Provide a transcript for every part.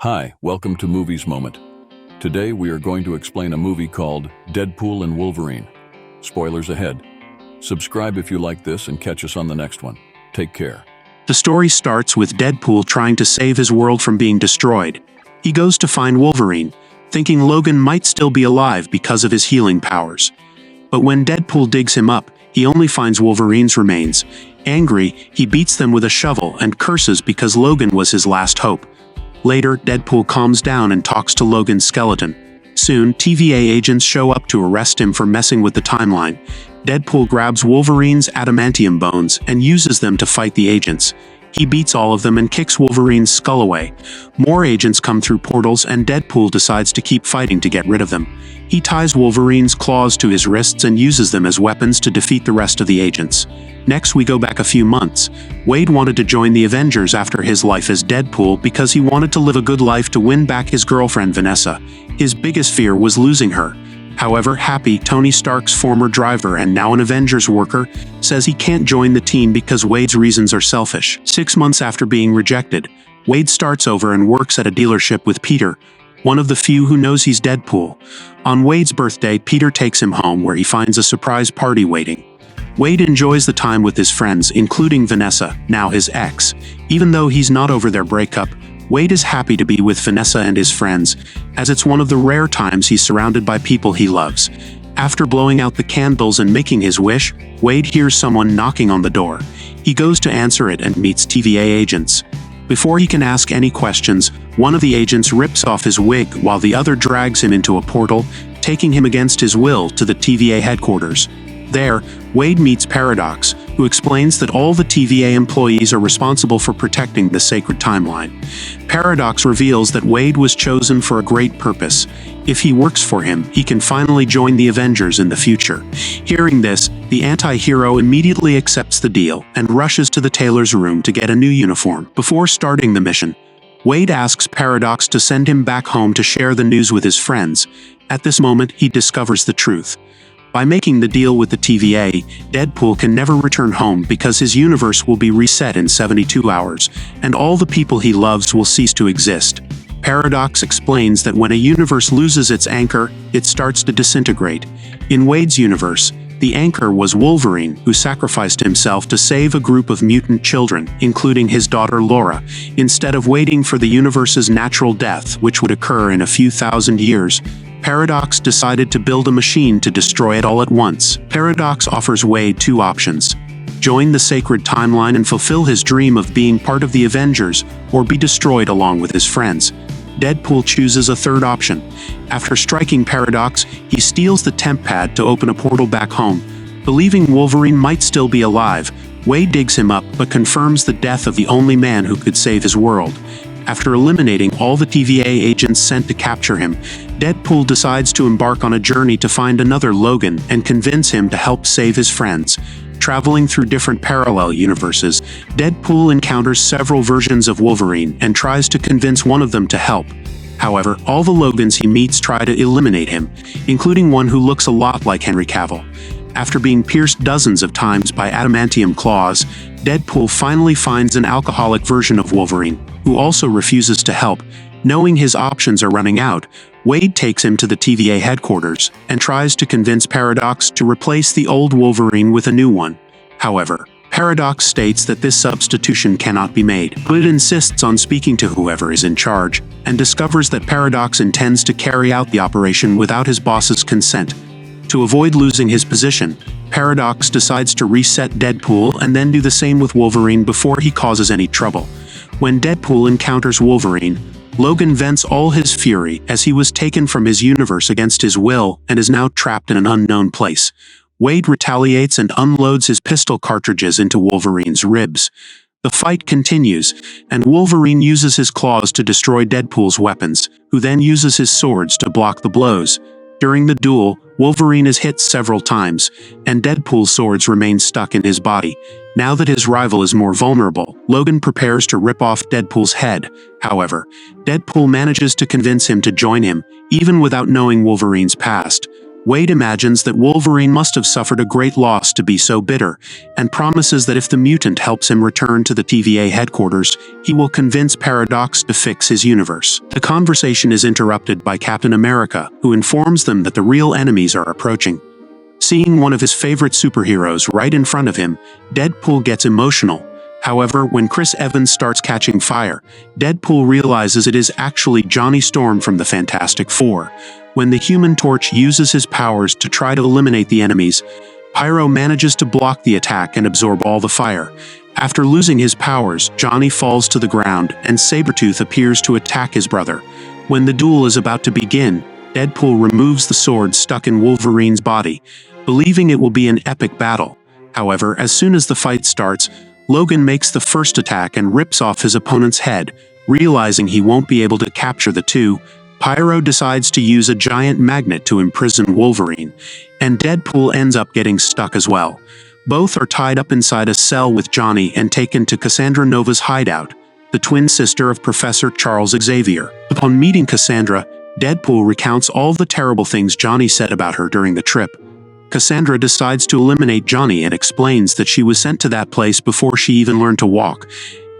Hi, welcome to Movies Moment. Today we are going to explain a movie called Deadpool and Wolverine. Spoilers ahead. Subscribe if you like this and catch us on the next one. Take care. The story starts with Deadpool trying to save his world from being destroyed. He goes to find Wolverine, thinking Logan might still be alive because of his healing powers. But when Deadpool digs him up, he only finds Wolverine's remains. Angry, he beats them with a shovel and curses because Logan was his last hope. Later, Deadpool calms down and talks to Logan's skeleton. Soon, TVA agents show up to arrest him for messing with the timeline. Deadpool grabs Wolverine's adamantium bones and uses them to fight the agents. He beats all of them and kicks Wolverine's skull away. More agents come through portals and Deadpool decides to keep fighting to get rid of them. He ties Wolverine's claws to his wrists and uses them as weapons to defeat the rest of the agents. Next, we go back a few months. Wade wanted to join the Avengers after his life as Deadpool because he wanted to live a good life to win back his girlfriend Vanessa. His biggest fear was losing her. However, Happy, Tony Stark's former driver and now an Avengers worker, says he can't join the team because Wade's reasons are selfish. 6 months after being rejected, Wade starts over and works at a dealership with Peter, one of the few who knows he's Deadpool. On Wade's birthday, Peter takes him home where he finds a surprise party waiting. Wade enjoys the time with his friends, including Vanessa, now his ex. Even though he's not over their breakup, Wade is happy to be with Vanessa and his friends, as it's one of the rare times he's surrounded by people he loves. After blowing out the candles and making his wish, Wade hears someone knocking on the door. He goes to answer it and meets TVA agents. Before he can ask any questions, one of the agents rips off his wig while the other drags him into a portal, taking him against his will to the TVA headquarters. There, Wade meets Paradox, who explains that all the TVA employees are responsible for protecting the sacred timeline. Paradox reveals that Wade was chosen for a great purpose. If he works for him, he can finally join the Avengers in the future. Hearing this, the anti-hero immediately accepts the deal and rushes to the tailor's room to get a new uniform. Before starting the mission, Wade asks Paradox to send him back home to share the news with his friends. At this moment, he discovers the truth. By making the deal with the TVA, Deadpool can never return home because his universe will be reset in 72 hours, and all the people he loves will cease to exist. Paradox explains that when a universe loses its anchor, it starts to disintegrate. In Wade's universe, the anchor was Wolverine, who sacrificed himself to save a group of mutant children, including his daughter Laura, instead of waiting for the universe's natural death, which would occur in a few thousand years. Paradox decided to build a machine to destroy it all at once. Paradox offers Wade two options: join the sacred timeline and fulfill his dream of being part of the Avengers, or be destroyed along with his friends. Deadpool chooses a third option. After striking Paradox, he steals the temp pad to open a portal back home. Believing Wolverine might still be alive, Wade digs him up but confirms the death of the only man who could save his world. After eliminating all the TVA agents sent to capture him, Deadpool decides to embark on a journey to find another Logan and convince him to help save his friends. Traveling through different parallel universes, Deadpool encounters several versions of Wolverine and tries to convince one of them to help. However, all the Logans he meets try to eliminate him, including one who looks a lot like Henry Cavill. After being pierced dozens of times by adamantium claws, Deadpool finally finds an alcoholic version of Wolverine, who also refuses to help. Knowing his options are running out, Wade takes him to the TVA headquarters and tries to convince Paradox to replace the old Wolverine with a new one. However, Paradox states that this substitution cannot be made, but insists on speaking to whoever is in charge, and discovers that Paradox intends to carry out the operation without his boss's consent. To avoid losing his position, Paradox decides to reset Deadpool and then do the same with Wolverine before he causes any trouble. When Deadpool encounters Wolverine, Logan vents all his fury as he was taken from his universe against his will and is now trapped in an unknown place. Wade retaliates and unloads his pistol cartridges into Wolverine's ribs. The fight continues, and Wolverine uses his claws to destroy Deadpool's weapons, who then uses his swords to block the blows. During the duel, Wolverine is hit several times, and Deadpool's swords remain stuck in his body. Now that his rival is more vulnerable, Logan prepares to rip off Deadpool's head. However, Deadpool manages to convince him to join him, even without knowing Wolverine's past. Wade imagines that Wolverine must have suffered a great loss to be so bitter, and promises that if the mutant helps him return to the TVA headquarters, he will convince Paradox to fix his universe. The conversation is interrupted by Captain America, who informs them that the real enemies are approaching. Seeing one of his favorite superheroes right in front of him, Deadpool gets emotional. However, when Chris Evans starts catching fire, Deadpool realizes it is actually Johnny Storm from the Fantastic Four. When the Human Torch uses his powers to try to eliminate the enemies, Pyro manages to block the attack and absorb all the fire. After losing his powers, Johnny falls to the ground, and Sabretooth appears to attack his brother. When the duel is about to begin, Deadpool removes the sword stuck in Wolverine's body, believing it will be an epic battle. However, as soon as the fight starts, Logan makes the first attack and rips off his opponent's head. Realizing he won't be able to capture the two, Pyro decides to use a giant magnet to imprison Wolverine, and Deadpool ends up getting stuck as well. Both are tied up inside a cell with Johnny and taken to Cassandra Nova's hideout, the twin sister of Professor Charles Xavier. Upon meeting Cassandra, Deadpool recounts all the terrible things Johnny said about her during the trip. Cassandra decides to eliminate Johnny and explains that she was sent to that place before she even learned to walk,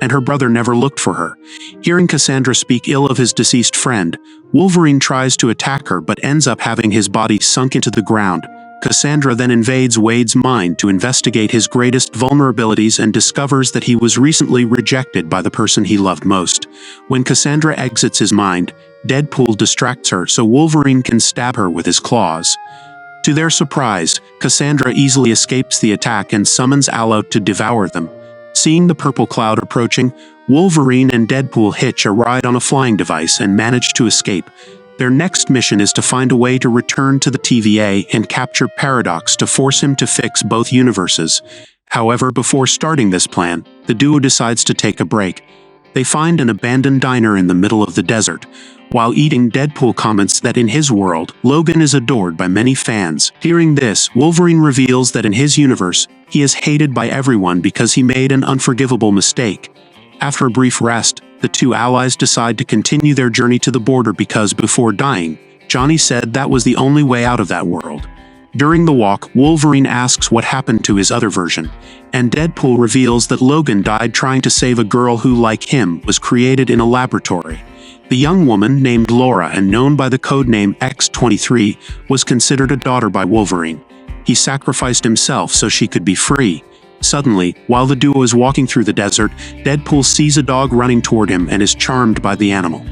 and her brother never looked for her. Hearing Cassandra speak ill of his deceased friend, Wolverine tries to attack her but ends up having his body sunk into the ground. Cassandra then invades Wade's mind to investigate his greatest vulnerabilities and discovers that he was recently rejected by the person he loved most. When Cassandra exits his mind, Deadpool distracts her so Wolverine can stab her with his claws. To their surprise, Cassandra easily escapes the attack and summons Allo to devour them. Seeing the purple cloud approaching, Wolverine and Deadpool hitch a ride on a flying device and manage to escape. Their next mission is to find a way to return to the TVA and capture Paradox to force him to fix both universes. However, before starting this plan, the duo decides to take a break. They find an abandoned diner in the middle of the desert. While eating, Deadpool comments that in his world, Logan is adored by many fans. Hearing this, Wolverine reveals that in his universe, he is hated by everyone because he made an unforgivable mistake. After a brief rest, the two allies decide to continue their journey to the border because before dying, Johnny said that was the only way out of that world. During the walk, Wolverine asks what happened to his other version, and Deadpool reveals that Logan died trying to save a girl who, like him, was created in a laboratory. The young woman, named Laura and known by the codename X-23, was considered a daughter by Wolverine. He sacrificed himself so she could be free. Suddenly, while the duo is walking through the desert, Deadpool sees a dog running toward him and is charmed by the animal.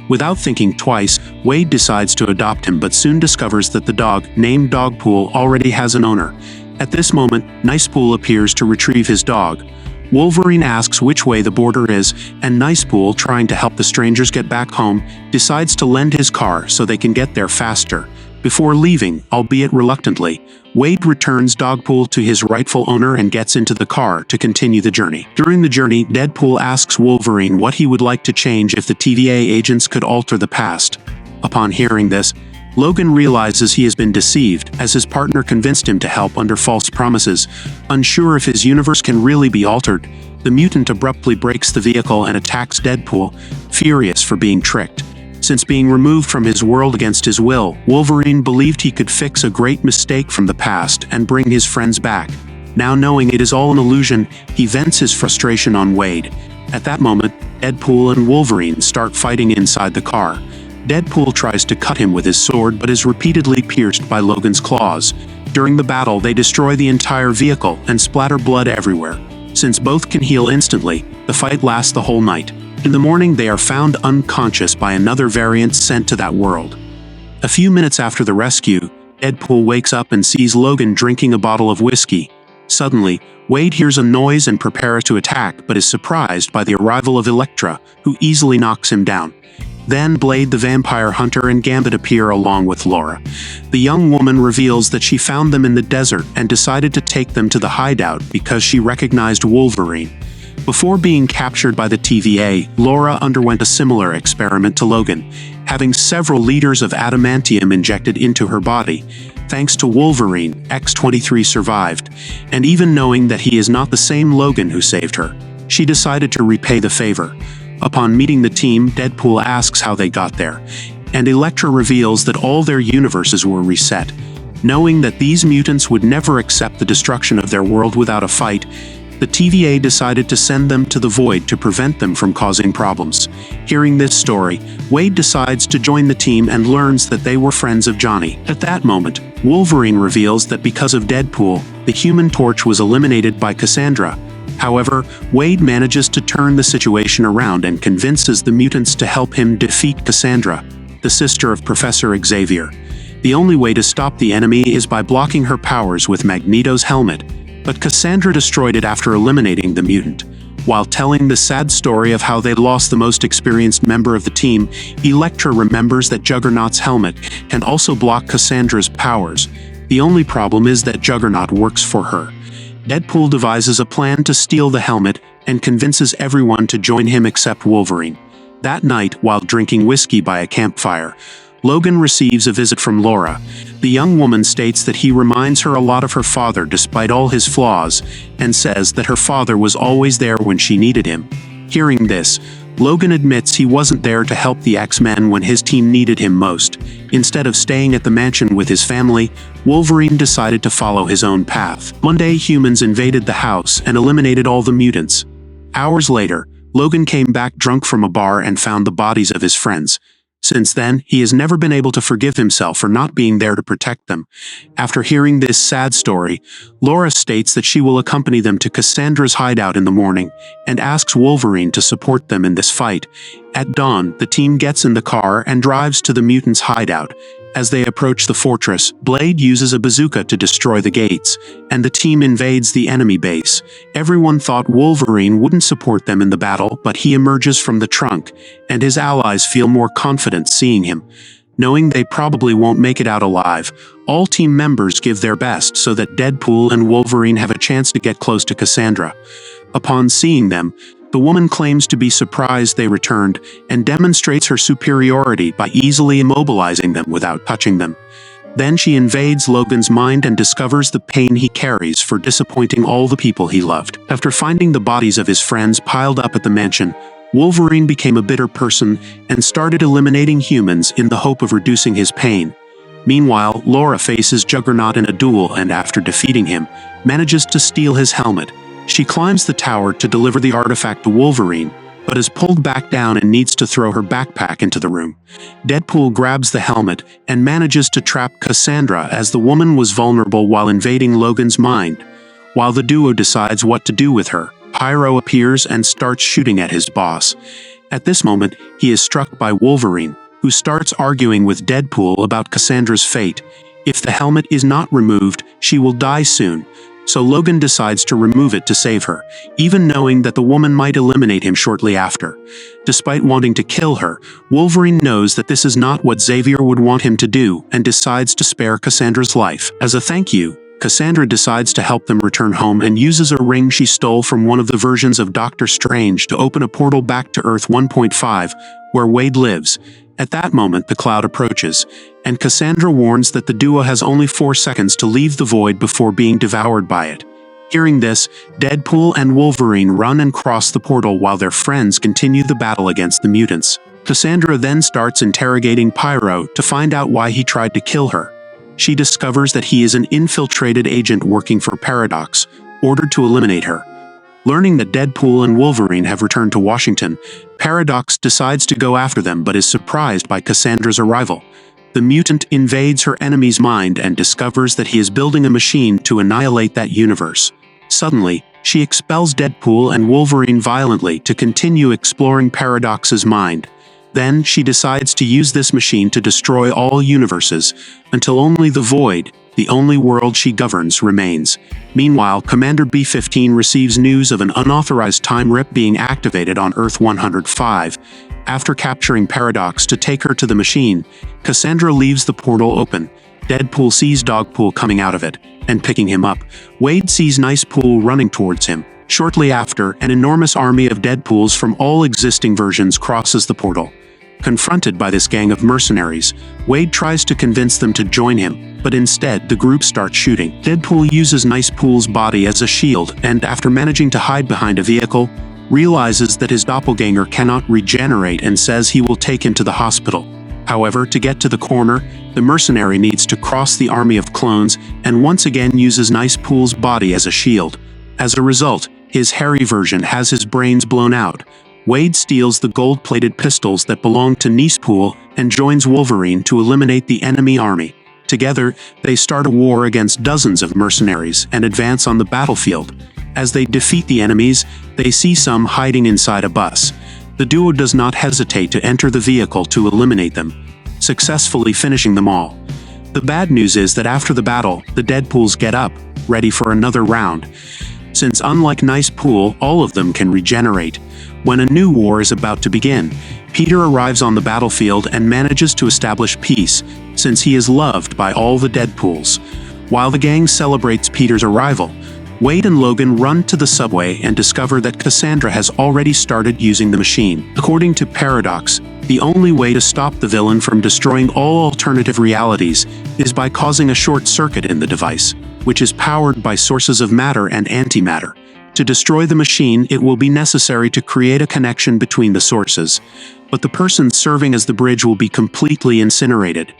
Without thinking twice, Wade decides to adopt him but soon discovers that the dog, named Dogpool, already has an owner. At this moment, Nicepool appears to retrieve his dog. Wolverine asks which way the border is, and Nicepool, trying to help the strangers get back home, decides to lend his car so they can get there faster. Before leaving, albeit reluctantly, Wade returns Dogpool to his rightful owner and gets into the car to continue the journey. During the journey, Deadpool asks Wolverine what he would like to change if the TVA agents could alter the past. Upon hearing this, Logan realizes he has been deceived, as his partner convinced him to help under false promises. Unsure if his universe can really be altered, the mutant abruptly breaks the vehicle and attacks Deadpool, furious for being tricked. Since being removed from his world against his will, Wolverine believed he could fix a great mistake from the past and bring his friends back. Now knowing it is all an illusion, he vents his frustration on Wade. At that moment, Deadpool and Wolverine start fighting inside the car. Deadpool tries to cut him with his sword but is repeatedly pierced by Logan's claws. During the battle, they destroy the entire vehicle and splatter blood everywhere. Since both can heal instantly, the fight lasts the whole night. In the morning, they are found unconscious by another variant sent to that world. A few minutes after the rescue, Deadpool wakes up and sees Logan drinking a bottle of whiskey. Suddenly, Wade hears a noise and prepares to attack but is surprised by the arrival of Elektra, who easily knocks him down. Then Blade the Vampire Hunter and Gambit appear along with Laura. The young woman reveals that she found them in the desert and decided to take them to the hideout because she recognized Wolverine. Before being captured by the TVA, Laura underwent a similar experiment to Logan, having several liters of adamantium injected into her body. Thanks to Wolverine, X-23 survived, and even knowing that he is not the same Logan who saved her, she decided to repay the favor. Upon meeting the team, Deadpool asks how they got there, and Elektra reveals that all their universes were reset. Knowing that these mutants would never accept the destruction of their world without a fight, the TVA decided to send them to the Void to prevent them from causing problems. Hearing this story, Wade decides to join the team and learns that they were friends of Johnny. At that moment, Wolverine reveals that because of Deadpool, the Human Torch was eliminated by Cassandra. However, Wade manages to turn the situation around and convinces the mutants to help him defeat Cassandra, the sister of Professor Xavier. The only way to stop the enemy is by blocking her powers with Magneto's helmet, but Cassandra destroyed it after eliminating the mutant. While telling the sad story of how they lost the most experienced member of the team, Elektra remembers that Juggernaut's helmet can also block Cassandra's powers. The only problem is that Juggernaut works for her. Deadpool devises a plan to steal the helmet and convinces everyone to join him except Wolverine. That night, while drinking whiskey by a campfire, Logan receives a visit from Laura. The young woman states that he reminds her a lot of her father despite all his flaws, and says that her father was always there when she needed him. Hearing this, Logan admits he wasn't there to help the X-Men when his team needed him most. Instead of staying at the mansion with his family, Wolverine decided to follow his own path. One day, humans invaded the house and eliminated all the mutants. Hours later, Logan came back drunk from a bar and found the bodies of his friends. Since then, he has never been able to forgive himself for not being there to protect them. After hearing this sad story, Laura states that she will accompany them to Cassandra's hideout in the morning and asks Wolverine to support them in this fight. At dawn, the team gets in the car and drives to the mutants' hideout. As they approach the fortress, Blade uses a bazooka to destroy the gates, and the team invades the enemy base. Everyone thought Wolverine wouldn't support them in the battle, but he emerges from the trunk, and his allies feel more confident seeing him. Knowing they probably won't make it out alive, all team members give their best so that Deadpool and Wolverine have a chance to get close to Cassandra. Upon seeing them, the woman claims to be surprised they returned and demonstrates her superiority by easily immobilizing them without touching them. Then she invades Logan's mind and discovers the pain he carries for disappointing all the people he loved. After finding the bodies of his friends piled up at the mansion, Wolverine became a bitter person and started eliminating humans in the hope of reducing his pain. Meanwhile, Laura faces Juggernaut in a duel and after defeating him, manages to steal his helmet. She climbs the tower to deliver the artifact to Wolverine, but is pulled back down and needs to throw her backpack into the room. Deadpool grabs the helmet and manages to trap Cassandra as the woman was vulnerable while invading Logan's mind. While the duo decides what to do with her, Pyro appears and starts shooting at his boss. At this moment, he is struck by Wolverine, who starts arguing with Deadpool about Cassandra's fate. If the helmet is not removed, she will die soon. So Logan decides to remove it to save her, even knowing that the woman might eliminate him shortly after. Despite wanting to kill her, Wolverine knows that this is not what Xavier would want him to do and decides to spare Cassandra's life. As a thank you, Cassandra decides to help them return home and uses a ring she stole from one of the versions of Doctor Strange to open a portal back to Earth 1.5, where Wade lives. At that moment, the cloud approaches, and Cassandra warns that the duo has only 4 seconds to leave the void before being devoured by it. Hearing this, Deadpool and Wolverine run and cross the portal while their friends continue the battle against the mutants. Cassandra then starts interrogating Pyro to find out why he tried to kill her. She discovers that he is an infiltrated agent working for Paradox, ordered to eliminate her. Learning that Deadpool and Wolverine have returned to Washington, Paradox decides to go after them but is surprised by Cassandra's arrival. The mutant invades her enemy's mind and discovers that he is building a machine to annihilate that universe. Suddenly, she expels Deadpool and Wolverine violently to continue exploring Paradox's mind. Then, she decides to use this machine to destroy all universes, until only the Void, the only world she governs, remains. Meanwhile, Commander B-15 receives news of an unauthorized time rip being activated on Earth 105. After capturing Paradox to take her to the machine, Cassandra leaves the portal open. Deadpool sees Dogpool coming out of it, and picking him up. Wade sees Nicepool running towards him. Shortly after, an enormous army of Deadpools from all existing versions crosses the portal. Confronted by this gang of mercenaries, Wade tries to convince them to join him, but instead the group starts shooting. Deadpool uses Nicepool's body as a shield and, after managing to hide behind a vehicle, realizes that his doppelganger cannot regenerate and says he will take him to the hospital. However, to get to the corner, the mercenary needs to cross the army of clones and once again uses Nice Pool's body as a shield. As a result, his hairy version has his brains blown out. Wade steals the gold-plated pistols that belong to Nice Pool and joins Wolverine to eliminate the enemy army. Together, they start a war against dozens of mercenaries and advance on the battlefield. As they defeat the enemies, they see some hiding inside a bus. The duo does not hesitate to enter the vehicle to eliminate them, successfully finishing them all. The bad news is that after the battle, the Deadpools get up, ready for another round. Since unlike Nice Pool, all of them can regenerate. When a new war is about to begin, Peter arrives on the battlefield and manages to establish peace, since he is loved by all the Deadpools. While the gang celebrates Peter's arrival, Wade and Logan run to the subway and discover that Cassandra has already started using the machine. According to Paradox, the only way to stop the villain from destroying all alternative realities is by causing a short circuit in the device, which is powered by sources of matter and antimatter. To destroy the machine, it will be necessary to create a connection between the sources, but the person serving as the bridge will be completely incinerated.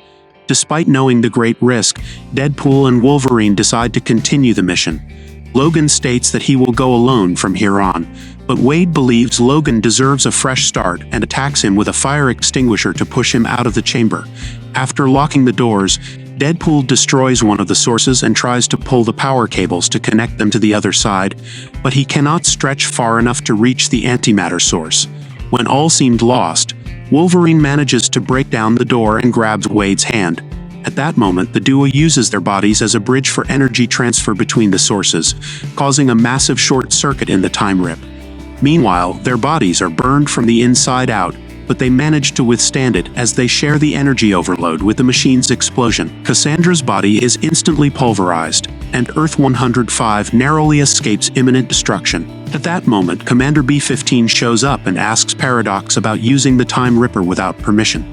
Despite knowing the great risk, Deadpool and Wolverine decide to continue the mission. Logan states that he will go alone from here on, but Wade believes Logan deserves a fresh start and attacks him with a fire extinguisher to push him out of the chamber. After locking the doors, Deadpool destroys one of the sources and tries to pull the power cables to connect them to the other side, but he cannot stretch far enough to reach the antimatter source. When all seemed lost, Wolverine manages to break down the door and grabs Wade's hand. At that moment, the duo uses their bodies as a bridge for energy transfer between the sources, causing a massive short circuit in the time rip. Meanwhile, their bodies are burned from the inside out, but they manage to withstand it as they share the energy overload with the machine's explosion. Cassandra's body is instantly pulverized, and Earth-105 narrowly escapes imminent destruction. At that moment, Commander B-15 shows up and asks Paradox about using the Time Ripper without permission.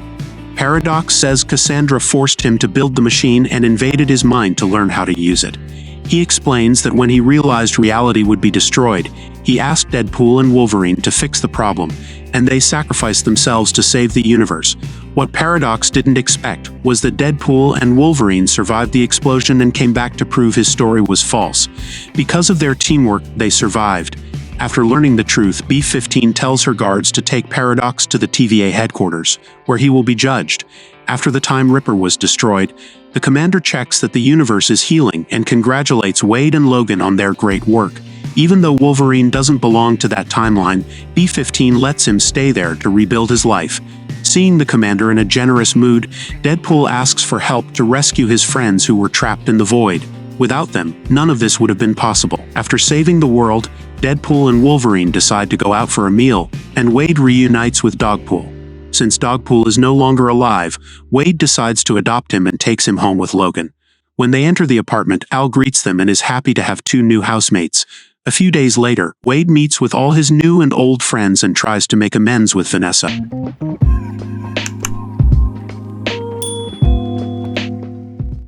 Paradox says Cassandra forced him to build the machine and invaded his mind to learn how to use it. He explains that when he realized reality would be destroyed, he asked Deadpool and Wolverine to fix the problem, and they sacrificed themselves to save the universe. What Paradox didn't expect was that Deadpool and Wolverine survived the explosion and came back to prove his story was false. Because of their teamwork, they survived. After learning the truth, B-15 tells her guards to take Paradox to the TVA headquarters, where he will be judged. After the Time Ripper was destroyed, the commander checks that the universe is healing and congratulates Wade and Logan on their great work. Even though Wolverine doesn't belong to that timeline, B-15 lets him stay there to rebuild his life. Seeing the commander in a generous mood, Deadpool asks for help to rescue his friends who were trapped in the void. Without them, none of this would have been possible. After saving the world, Deadpool and Wolverine decide to go out for a meal, and Wade reunites with Dogpool. Since Dogpool is no longer alive, Wade decides to adopt him and takes him home with Logan. When they enter the apartment, Al greets them and is happy to have 2 new housemates. A few days later, Wade meets with all his new and old friends and tries to make amends with Vanessa.